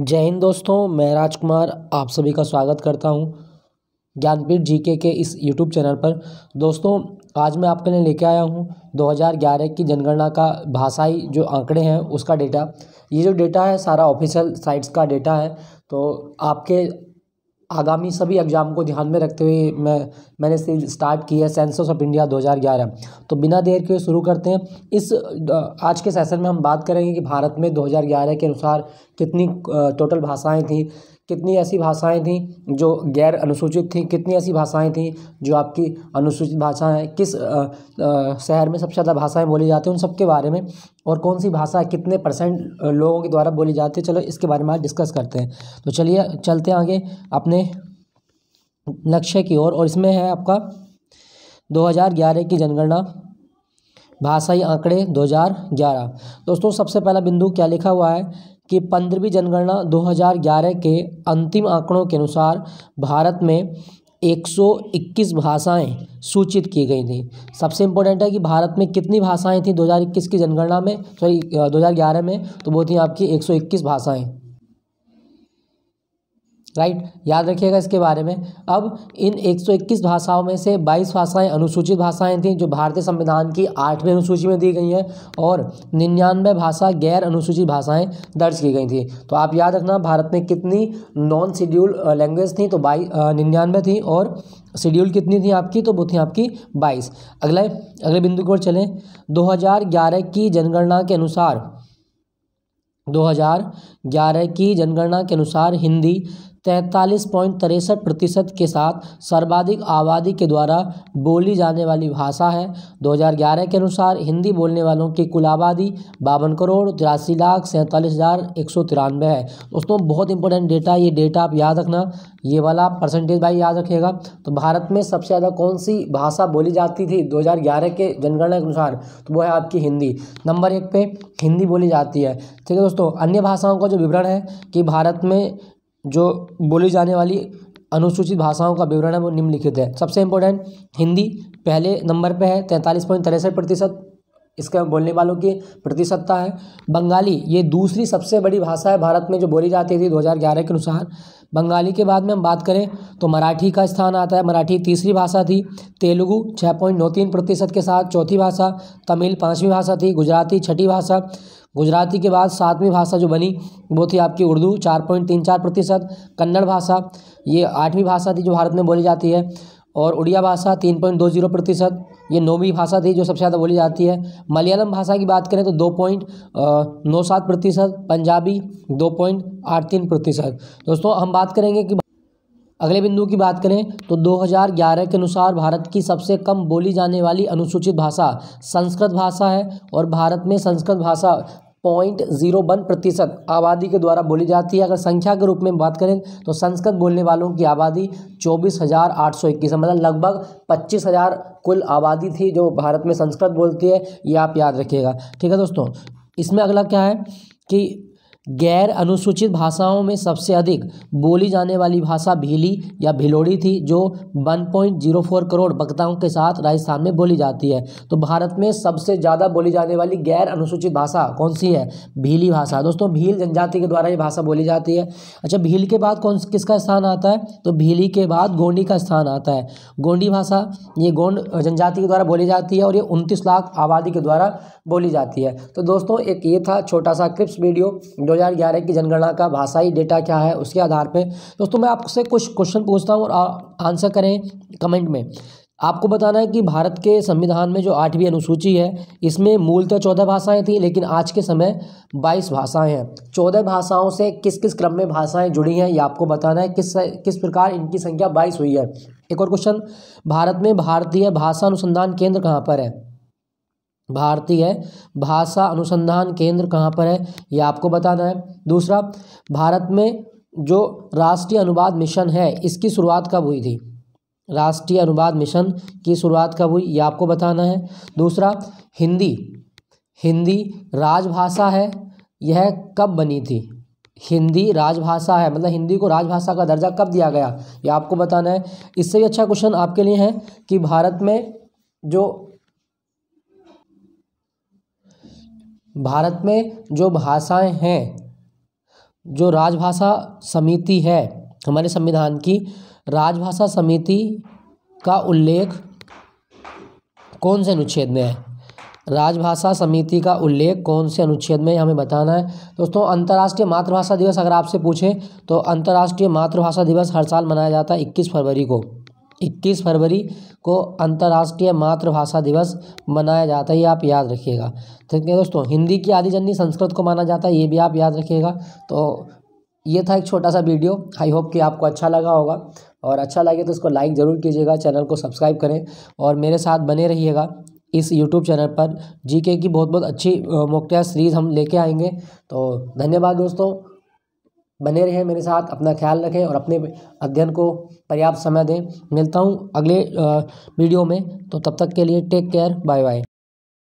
जय हिंद दोस्तों, मैं राजकुमार आप सभी का स्वागत करता हूं ज्ञानपीठ जीके के इस यूट्यूब चैनल पर। दोस्तों, आज मैं आपके लिए लेके आया हूं 2011 की जनगणना का भाषाई जो आंकड़े हैं उसका डेटा। ये जो डेटा है सारा ऑफिशियल साइट्स का डेटा है। तो आपके आगामी सभी एग्जाम को ध्यान में रखते हुए मैंने स्टार्ट की है सेंसस ऑफ इंडिया 2011। तो बिना देर के शुरू करते हैं। आज के सेशन में हम बात करेंगे कि भारत में 2011 के अनुसार कितनी टोटल भाषाएं थी, कितनी ऐसी भाषाएं थी जो गैर अनुसूचित थी, कितनी ऐसी भाषाएं थी जो आपकी अनुसूचित भाषाएं, किस शहर में सबसे ज़्यादा भाषाएं बोली जाती हैं उन सब के बारे में, और कौन सी भाषा कितने परसेंट लोगों के द्वारा बोली जाती है। चलो इसके बारे में आज डिस्कस करते हैं। तो चलिए चलते हैं आगे अपने लक्ष्य की ओर। और इसमें है आपका 2011 की जनगणना भाषाई आंकड़े 2011। दोस्तों, सबसे पहला बिंदु क्या लिखा हुआ है कि 15वीं जनगणना 2011 के अंतिम आंकड़ों के अनुसार भारत में 121 भाषाएं सूचित की गई थी। सबसे इम्पोर्टेंट है कि भारत में कितनी भाषाएं थी 2021 की जनगणना में, 2011 में, तो वो थी आपकी 121 भाषाएं। राइट, याद रखिएगा इसके बारे में। अब इन 121 भाषाओं में से 22 भाषाएं अनुसूचित भाषाएं थीं जो भारतीय संविधान की 8वीं अनुसूची में दी गई हैं, और 99 भाषा गैर अनुसूचित भाषाएं दर्ज की गई थी। तो आप याद रखना भारत में कितनी नॉन शेड्यूल लैंग्वेज थी, तो 99 थी, और शेड्यूल कितनी थी आपकी, तो वो थी आपकी 22। अगले बिंदु की ओर चलें। 2011 की जनगणना के अनुसार 2011 की जनगणना के अनुसार हिंदी 43.63% के साथ सर्वाधिक आबादी के द्वारा बोली जाने वाली भाषा है। 2011 के अनुसार हिंदी बोलने वालों की कुल आबादी 52,83,47,193 है। दोस्तों, बहुत इंपॉर्टेंट डेटा, ये डेटा आप याद रखना, ये वाला परसेंटेज भाई याद रखिएगा। तो भारत में सबसे ज़्यादा कौन सी भाषा बोली जाती थी 2011 के जनगणना के अनुसार, तो वो है आपकी हिंदी। नंबर 1 पे हिंदी बोली जाती है। ठीक है दोस्तों, अन्य भाषाओं का जो विवरण है कि भारत में जो बोली जाने वाली अनुसूचित भाषाओं का विवरण है वो निम्नलिखित है। सबसे इम्पोर्टेंट, हिंदी पहले नंबर पे है 43.63%, इसके बोलने वालों की प्रतिशतता है। बंगाली ये दूसरी सबसे बड़ी भाषा है भारत में जो बोली जाती थी 2011 के अनुसार। बंगाली के बाद में हम बात करें तो मराठी का स्थान आता है, मराठी तीसरी भाषा थी। तेलुगु 6.93% के साथ चौथी भाषा। तमिल 5वीं भाषा थी। गुजराती 6ठी भाषा। गुजराती के बाद 7वीं भाषा जो बनी वो थी आपकी उर्दू 4.34%। कन्नड़ भाषा ये 8वीं भाषा थी जो भारत में बोली जाती है, और उड़िया भाषा 3.20%, ये 9वीं भाषा थी जो सबसे ज़्यादा बोली जाती है। मलयालम भाषा की बात करें तो 2.97%, पंजाबी 2.83%। दोस्तों, हम बात करेंगे कि अगले बिंदु की बात करें तो 2011 के अनुसार भारत की सबसे कम बोली जाने वाली अनुसूचित भाषा संस्कृत भाषा है, और भारत में संस्कृत भाषा 0.01% आबादी के द्वारा बोली जाती है। अगर संख्या के रूप में बात करें तो संस्कृत बोलने वालों की आबादी 24,821 है, मतलब लगभग 25,000 कुल आबादी थी जो भारत में संस्कृत बोलती है। ये आप याद रखिएगा। ठीक है दोस्तों, इसमें अगला क्या है कि गैर अनुसूचित भाषाओं में सबसे अधिक बोली जाने वाली भाषा भीली या भिलोड़ी थी जो 1.04 करोड़ वक्ताओं के साथ राजस्थान में बोली जाती है। तो भारत में सबसे ज़्यादा बोली जाने वाली गैर अनुसूचित भाषा कौन सी है? भीली भाषा। दोस्तों, भील जनजाति के द्वारा ये भाषा बोली जाती है। अच्छा, भील के बाद किसका स्थान आता है? तो भीली के बाद गोंडी का स्थान आता है। गोंडी भाषा ये गोंड जनजाति के द्वारा बोली जाती है, और ये 29 लाख आबादी के द्वारा बोली जाती है। तो दोस्तों, एक ये था छोटा सा क्लिप्स वीडियो 2011 की जनगणना का भाषाई डेटा क्या है उसके आधार पे। दोस्तों, मैं आपसे कुछ क्वेश्चन पूछता हूँ और आंसर करें कमेंट में। आपको बताना है कि भारत के संविधान में जो 8वीं अनुसूची है इसमें मूलतः 14 भाषाएं थी, लेकिन आज के समय 22 भाषाएं हैं। 14 भाषाओं से किस किस क्रम में भाषाएं जुड़ी हैं ये आपको बताना है, किस प्रकार इनकी संख्या 22 हुई है। एक और क्वेश्चन, भारत में भारतीय भाषा अनुसंधान केंद्र कहाँ पर है? भारतीय भाषा अनुसंधान केंद्र कहाँ पर है ये आपको बताना है। दूसरा, भारत में जो राष्ट्रीय अनुवाद मिशन है इसकी शुरुआत कब हुई थी? राष्ट्रीय अनुवाद मिशन की शुरुआत कब हुई ये आपको बताना है। दूसरा, हिंदी राजभाषा है, यह कब बनी थी? हिंदी राजभाषा है, मतलब हिंदी को राजभाषा का दर्जा कब दिया गया ये आपको बताना है। इससे भी अच्छा क्वेश्चन आपके लिए है कि भारत में जो भाषाएं हैं जो राजभाषा समिति है हमारे संविधान की, राजभाषा समिति का उल्लेख कौन से अनुच्छेद में है? राजभाषा समिति का उल्लेख कौन से अनुच्छेद में हमें बताना है। दोस्तों, अंतर्राष्ट्रीय मातृभाषा दिवस अगर आपसे पूछे तो अंतर्राष्ट्रीय मातृभाषा दिवस हर साल मनाया जाता है 21 फरवरी को। 21 फरवरी को अंतर्राष्ट्रीय मातृभाषा दिवस मनाया जाता है, ये आप याद रखिएगा। ठीक है दोस्तों, हिंदी की आदि जननी संस्कृत को माना जाता है, ये भी आप याद रखिएगा। तो ये था एक छोटा सा वीडियो। आई होप कि आपको अच्छा लगा होगा, और अच्छा लगे तो इसको लाइक ज़रूर कीजिएगा, चैनल को सब्सक्राइब करें और मेरे साथ बने रहिएगा। इस यूट्यूब चैनल पर जीके की बहुत बहुत अच्छी मॉक टेस्ट सीरीज़ हम लेके आएंगे। तो धन्यवाद दोस्तों, बने रहें मेरे साथ, अपना ख्याल रखें और अपने अध्ययन को पर्याप्त समय दें। मिलता हूँ अगले वीडियो में, तो तब तक के लिए टेक केयर, बाय बाय।